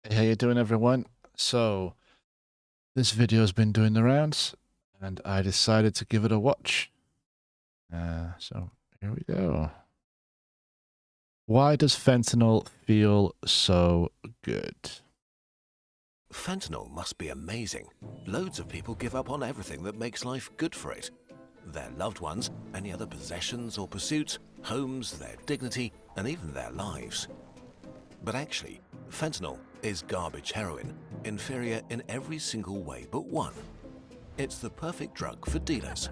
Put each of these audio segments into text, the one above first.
Hey, how you doing, everyone? So, this video has been doing the rounds, and I decided to give it a watch. So, here we go. Why does fentanyl feel so good? Fentanyl must be amazing. Loads of people give up on everything that makes life good for it. Their loved ones, any other possessions or pursuits, homes, their dignity, and even their lives. But actually, fentanyl is garbage heroin, inferior in every single way but one. It's the perfect drug for dealers.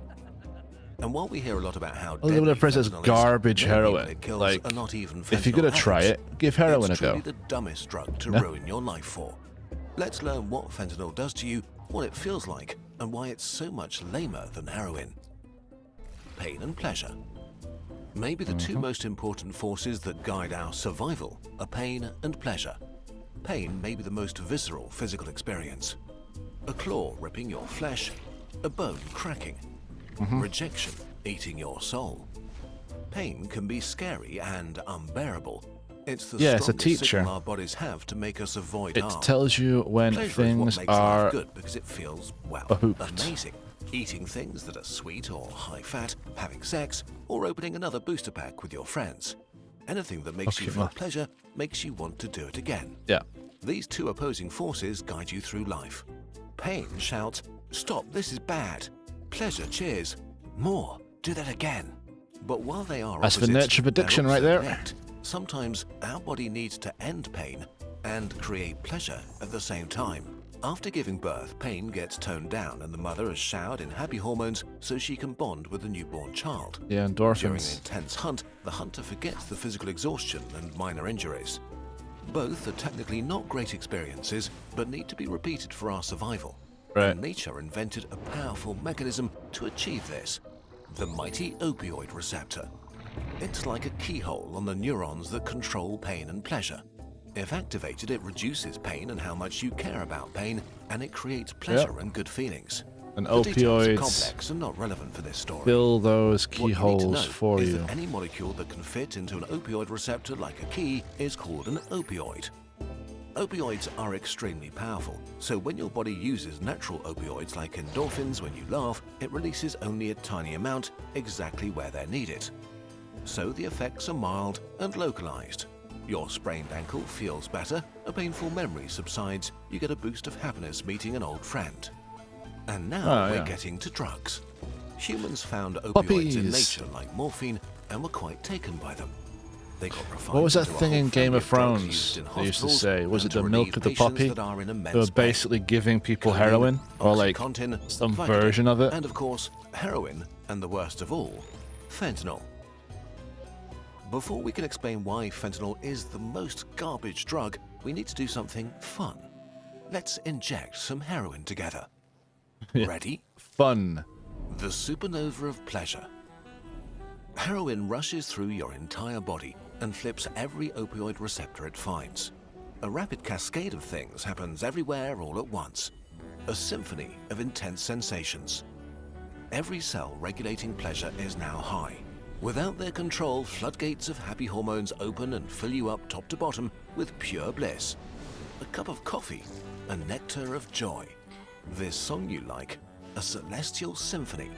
And while we hear a lot about how deadly The phrase is fentanyl garbage many people heroin. it kills Like, are not even if you're gonna fentanyl try addicts. it, give heroin It's a go. truly the dumbest drug to No? ruin your life for. Let's learn what fentanyl does to you, what it feels like, and why it's so much lamer than heroin. Pain and pleasure. Maybe the two most important forces that guide our survival are pain and pleasure. Pain may be the most visceral physical experience. A claw ripping your flesh, a bone cracking, rejection eating your soul. Pain can be scary and unbearable. It's the Yeah, it's a strongest teacher. signal our bodies have to make us avoid It harm. tells you when Pleasure is things what makes are life good because it feels, well, hooped. amazing. Eating things that are sweet or high fat, having sex, or opening another booster pack with your friends. Anything that makes you Okay, feel well. pleasure makes you want to do it again. Yeah. These two opposing forces guide you through life. Pain shouts, "Stop, this is bad." Pleasure cheers, "More, do that again." But while they are That's the opposites, nature of they're addiction right also there. linked. Sometimes our body needs to end pain and create pleasure at the same time. After giving birth, pain gets toned down and the mother is showered in happy hormones so she can bond with the newborn child. Yeah, During an endorphins. intense hunt, the hunter forgets the physical exhaustion and minor injuries. Both are technically not great experiences, but need to be repeated for our survival. Right. And nature invented a powerful mechanism to achieve this: the mighty opioid receptor. It's like a keyhole on the neurons that control pain and pleasure. If activated, it reduces pain and how much you care about pain, and it creates pleasure and good feelings. And The details are opioids complex and not relevant for this story. fill those What you need to keyholes know for is you. that any molecule that can fit into an opioid receptor like a key is called an opioid. Opioids are extremely powerful, so when your body uses natural opioids like endorphins when you laugh, it releases only a tiny amount exactly where they're needed. So the effects are mild and localized. Your sprained ankle feels better, a painful memory subsides, you get a boost of happiness meeting an old friend. And now we're getting to drugs. Humans found opioids in Puppies. nature like morphine and were quite taken by them. They got refined What was that into a thing whole in Game family of drugs Thrones used in they used to hospitals say? Was and it the to milk relieve of the patients puppy? that are in They immense were pain. basically giving people Codeine, heroin, or like OxyContin, some Vicodin, version of it. and of course, heroin, and the worst of all, fentanyl. Before we can explain why fentanyl is the most garbage drug, we need to do something fun. Let's inject some heroin together. Yeah. Ready? Fun. The supernova of pleasure. Heroin rushes through your entire body and flips every opioid receptor it finds. A rapid cascade of things happens everywhere all at once. A symphony of intense sensations. Every cell regulating pleasure is now high. Without their control, floodgates of happy hormones open and fill you up top to bottom with pure bliss. A cup of coffee, a nectar of joy. This song you like, a celestial symphony.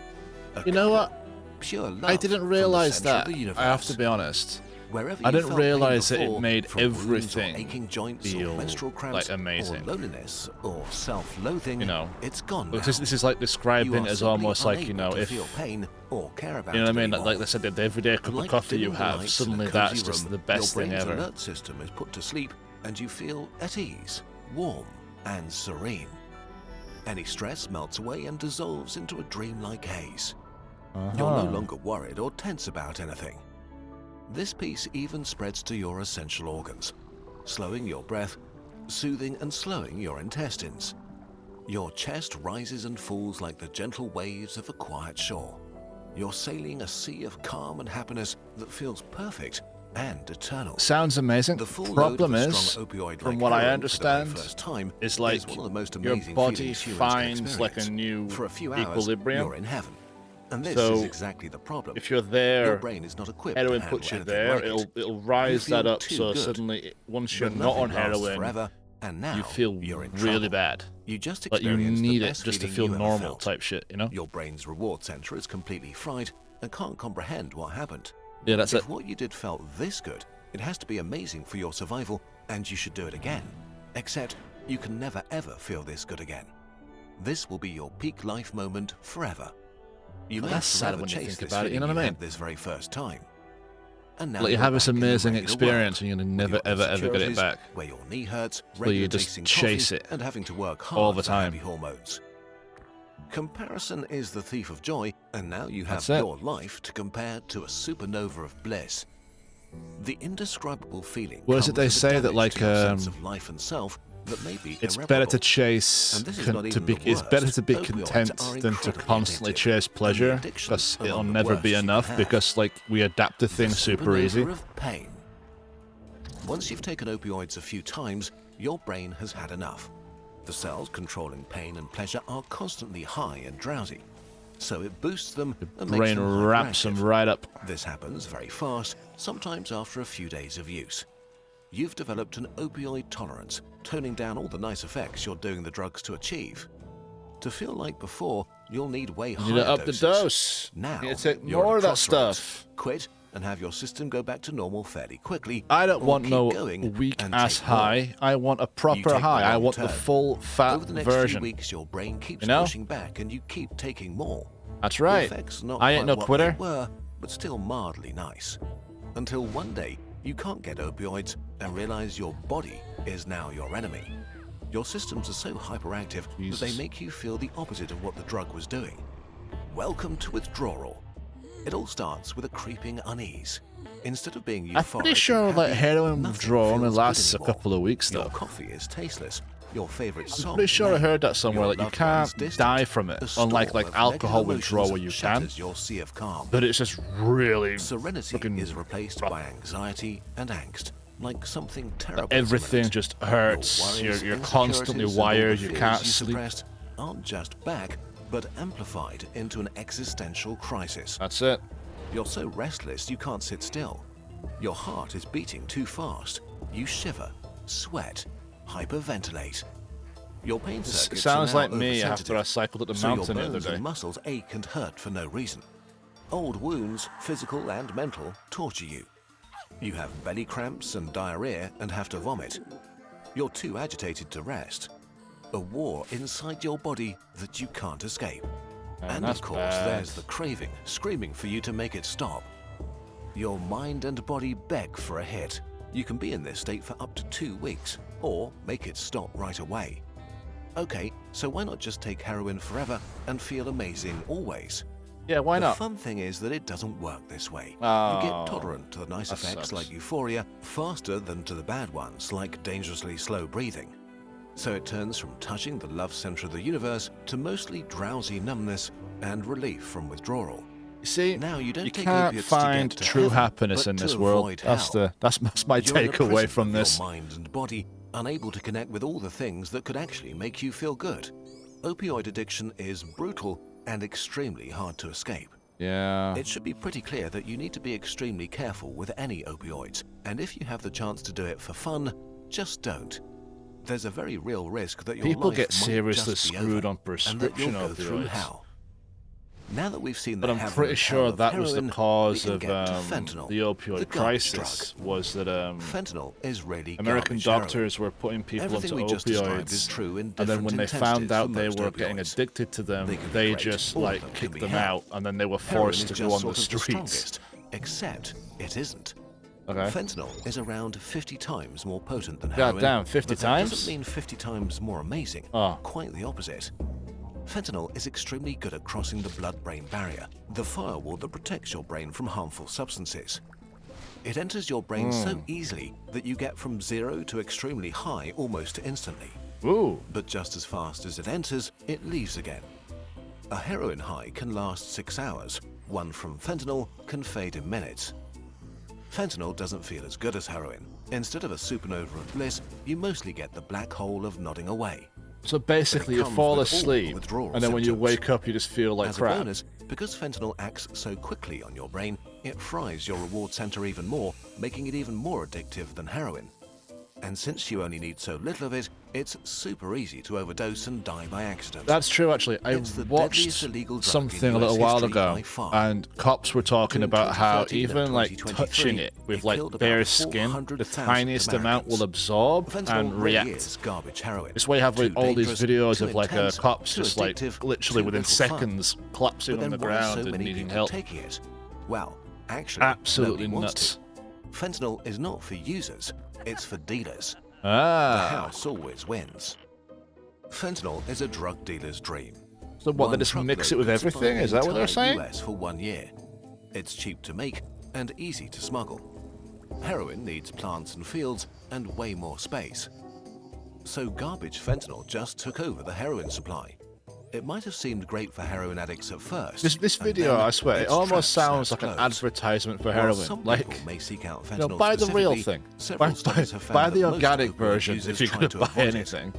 You know what? Pure love I didn't from the realize center of that. the universe. I have to be honest. Wherever I you didn't felt pain realize that it before, made from wounds or everything aching joints feel, or menstrual cramps, like, amazing. or loneliness or self-loathing, You know, it's gone now. This is like You describing are it as simply almost like, you unable know, to if feel pain or care about you know what I it mean, like anymore. they said, the everyday cup of Like coffee you dimming the have, lights in suddenly a cozy that's just room, the best your thing brain's ever. alert system is put to sleep and you feel at ease, warm and serene. Any stress melts away and dissolves into a dreamlike haze. You're no longer worried or tense about anything. This peace even spreads to your essential organs, slowing your breath, soothing and slowing your intestines. Your chest rises and falls like the gentle waves of a quiet shore. You're sailing a sea of calm and happiness that feels perfect and eternal. Sounds amazing. The full Problem load of a is, strong opioid from like what I heroin for the very understand, first time is like is one of the most your amazing body feelings humans can finds like a experience. new For a few hours, equilibrium. you're in heaven. And this So, is exactly the problem. If you're Your there, brain is not equipped heroin to puts you handle anything there, like it. it'll rise You that feel up. too So good. suddenly, once you're But not nothing on lasts heroin, forever, And now you feel you're in really trouble. bad. You just But you experienced need the it best just to feeling feel you ever normal felt. type shit, you know? Your brain's reward center is completely fried and can't comprehend what happened. Yeah, that's it. If what you did felt this good, it has to be amazing for your survival, and you should do it again. Except, you can never ever feel this good again. This will be your peak life moment forever. You may That's sad forever when you chase think this about it, you know feeling what I you mean? had this very first time. And now Like you you're have this back in the amazing regular experience world, and you're with never, your ever, ever get it insecurities, back. where your knee hurts, So you regular just chasing chase coffee, it and having to work hard all the for time. happy hormones. Comparison is the thief of joy, and now you have That's it. your life to compare to a supernova of bliss. The indescribable feeling What is it comes they with the say that, damage like, to your sense of life and self that may be it's better irreparable. to chase, And this is not to even be, the it's better worst. to be Opioids content are than to incredibly constantly addictive, chase and the pleasure, addiction because it'll among the never be worst you enough, can have. because like we adapt to The things super supernova easy. of pain. Once you've taken opioids a few times, your brain has had enough. The cells controlling pain and pleasure are constantly high and drowsy, so it boosts them and makes Brain them wraps them hyperactive. right up. This happens very fast, sometimes after a few days of use. You've developed an opioid tolerance, toning down all the nice effects you're doing the drugs to achieve. To feel like before, you'll need way You higher need to up the doses. dose. Now, You need to take you're at more a of that crossroads. stuff. Quit and have your system go back to normal fairly quickly. I don't or want keep no going weak and ass take more. high. I want a You proper take the high. I long want the turn. full fat Over the next version. few weeks, your brain keeps You know? pushing back and you keep taking more. That's The right. effects not I ain't quite no what quitter. they were, but still mildly nice. Until one day, you can't get opioids and realize your body is now your enemy. Your systems are so hyperactive that Jesus. they make you feel the opposite of what the drug was doing. Welcome to withdrawal. It all starts with a creeping unease. Instead of being euphoric, I'm pretty and sure happy, like heroin nothing withdrawal only feels good lasts a anymore. couple of weeks Your though. coffee is tasteless. Your favorite I'm song pretty sure I lame. heard that somewhere. Your Like you loved ones can't distant. die from it, A unlike storm like of alcohol negative withdrawal where emotions you can. shatters your sea of calm. But it's just really Serenity fucking is replaced rough. by anxiety and angst, like something terrible. Everything is imminent. just Your hurts. worries, You're constantly insecurities, and all the wired. You fears can't you sleep. suppressed aren't just back, but amplified into an existential crisis. That's it. You're so restless you can't sit still. Your heart is beating too fast. You shiver, sweat, hyperventilate. Your pain It circuits sounds are like now me after I oversensitive, cycled up the so your mountain the other bones day. and muscles ache and hurt for no reason. Old wounds, physical and mental, torture you. You have belly cramps and diarrhea and have to vomit. You're too agitated to rest. A war inside your body that you can't escape. Man, And that's of course, bad. there's the craving, screaming for you to make it stop. Your mind and body beg for a hit. You can be in this state for up to 2 weeks, or make it stop right away. Okay, so why not just take heroin forever and feel amazing always? Yeah, why The not? fun thing is that it doesn't work this way. You Oh, get tolerant to the nice that effects sucks. like euphoria faster than to the bad ones like dangerously slow breathing. So it turns from touching the love center of the universe to mostly drowsy numbness and relief from withdrawal. You see, Now you don't you take can't opiates to find get to true heaven, happiness but in to this world. avoid That's hell. that's my You're in a takeaway prison from of this. Your mind and body, unable to connect with all the things that could actually make you feel good. Opioid addiction is brutal and extremely hard to escape. Yeah. It should be pretty clear that you need to be extremely careful with any opioids, and if you have the chance to do it for fun, just don't. There's a very real risk that your People life get might seriously just be screwed over, on and that you'll prescription go through opioids. hell. Now that we've seen But the I'm heaven pretty and sure hell of that was the heroin, cause we can of get to fentanyl, the opioid the garbage crisis. drug. Was that Fentanyl is really American garbage heroin. doctors were putting people Everything onto we just described is opioids, true in and then different when they intensities found out for they most were getting opioids. addicted to them, They can be they great. just All of like them can kicked be them hell. out, and then they were Heroin forced is to just go on sort the of the streets. strongest, except it isn't. Okay. Fentanyl is around 50 times more potent than God heroin. damn, 50 but that times? doesn't mean 50 times more amazing. Oh. Quite the opposite. Fentanyl is extremely good at crossing the blood-brain barrier, the firewall that protects your brain from harmful substances. It enters your brain so easily that you get from 0 to extremely high almost instantly. Ooh. But just as fast as it enters, it leaves again. A heroin high can last 6 hours. One from fentanyl can fade in minutes. Fentanyl doesn't feel as good as heroin. Instead of a supernova of bliss, you mostly get the black hole of nodding away. So basically, you comes fall with all the asleep, withdrawal and then when you symptoms. wake up, you just feel like As crap. a bonus, because fentanyl acts so quickly on your brain, it fries your reward center even more, making it even more addictive than heroin. And since you only need so little of it, it's super easy to overdose and die by accident. That's true, actually. I It's the deadliest watched illegal drug something in a little US while history ago, by far. and cops were talking Between about how 2013 and even like 2023, touching it with it like killed about bare skin, the 400,000 tiniest amount will Americans. absorb Fentanyl and really react. is garbage heroin. It's why you have like, Too all these dangerous, videos too of like intense, cops too just like addictive, literally too within little fun. seconds collapsing But on then the why ground so and many needing people help. taking it? Well, actually, Absolutely nobody nuts. wants to. Fentanyl is not for users, it's for dealers. The Ah. house always wins. Fentanyl is a drug dealer's dream. So what, they One just mix it truckload with could supply everything? the Is that what they're entire saying? US for 1 year. It's cheap to make and easy to smuggle. Heroin needs plants and fields and way more space. So garbage fentanyl just took over the heroin supply. It might have seemed great for heroin addicts at first. This and video, then I swear, it its almost trap sounds like snapped an closed. advertisement for While heroin. some Like, people may seek out you know, fentanyl buy the real specifically, thing. several studies have found Buy the that most organic opioid version users if you're try going to to buy avoid it. anything.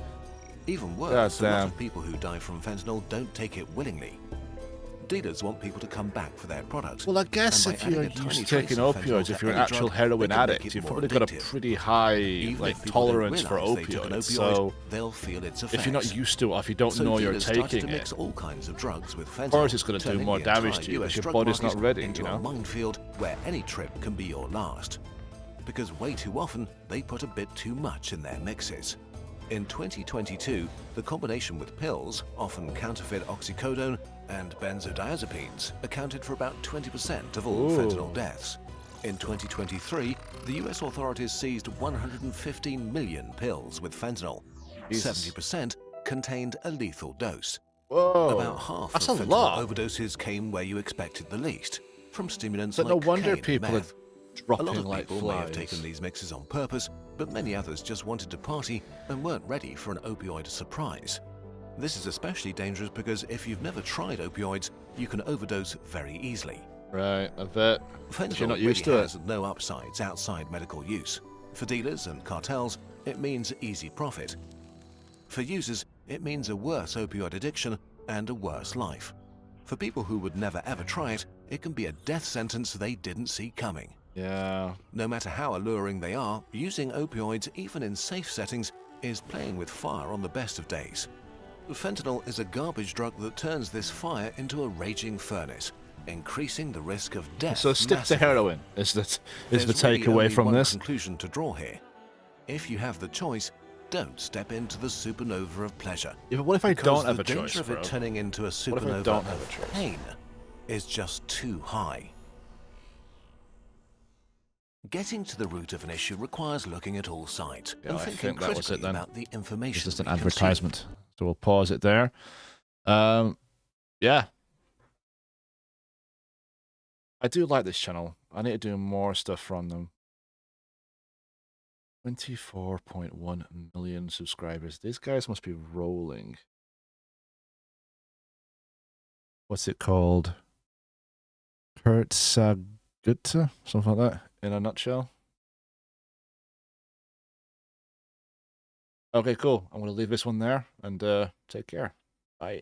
Even worse, a lot damn. of people who die from fentanyl don't take it willingly. Dealers want people to come back for their product. Well, I guess and by if you're adding a used tiny to taking trace of fentanyl opioids, to if you're an any actual drug, heroin they can make addict, it you've more probably got a addictive. pretty high Even like if people don't tolerance for realize they took an opioids. opioid, So they'll feel its if you're not effects. used to it, or if you don't So know you're dealers started taking to mix it, all kinds of drugs with fentanyl, of course it's going to do turning more the damage entire to you US if your drug body's not market ready, into you a know? minefield where any trip can be your last. Because way too often, they put a bit too much in their mixes. In 2022, the combination with pills, often counterfeit oxycodone and benzodiazepines, accounted for about 20% of all fentanyl deaths. In 2023, the US authorities seized 115 million pills with fentanyl. Jesus. 70% contained a lethal dose. Whoa, About half that's of a fentanyl lot. overdoses came where you expected the least, from stimulants But like no wonder cocaine and people are meth. A dropping lot of like people may have flies. taken these mixes on purpose, but many others just wanted to party and weren't ready for an opioid surprise. This is especially dangerous because if you've never tried opioids, you can overdose very easily. Right, I bet. If you're Fentanyl not used really to has no upsides outside medical use. For dealers and cartels, it means easy profit. For users, it means a worse opioid addiction and a worse life. For people who would never ever try it, it can be a death sentence they didn't see coming. Yeah. No matter how alluring they are, using opioids, even in safe settings, is playing with fire on the best of days. Fentanyl is a garbage drug that turns this fire into a raging furnace, increasing the risk of death. So stick massively. to heroin is the There's takeaway really from only this. one conclusion to draw here. If you have the choice, don't step into the supernova of pleasure. Yeah, but what if I Because don't have the a choice, danger of bro? it turning into a What if I supernova don't have a of choice? pain is just too high. Getting to the root of an issue requires looking at all sides Yeah, and I thinking think that was it critically then. about the information It's just an we consume. advertisement. So we'll pause it there. Yeah. I do like this channel. I need to do more stuff from them. 24.1 million subscribers. These guys must be rolling. What's it called? Kurt Sagutta? Something like that, in a nutshell. Okay, cool. I'm going to leave this one there and take care. Bye.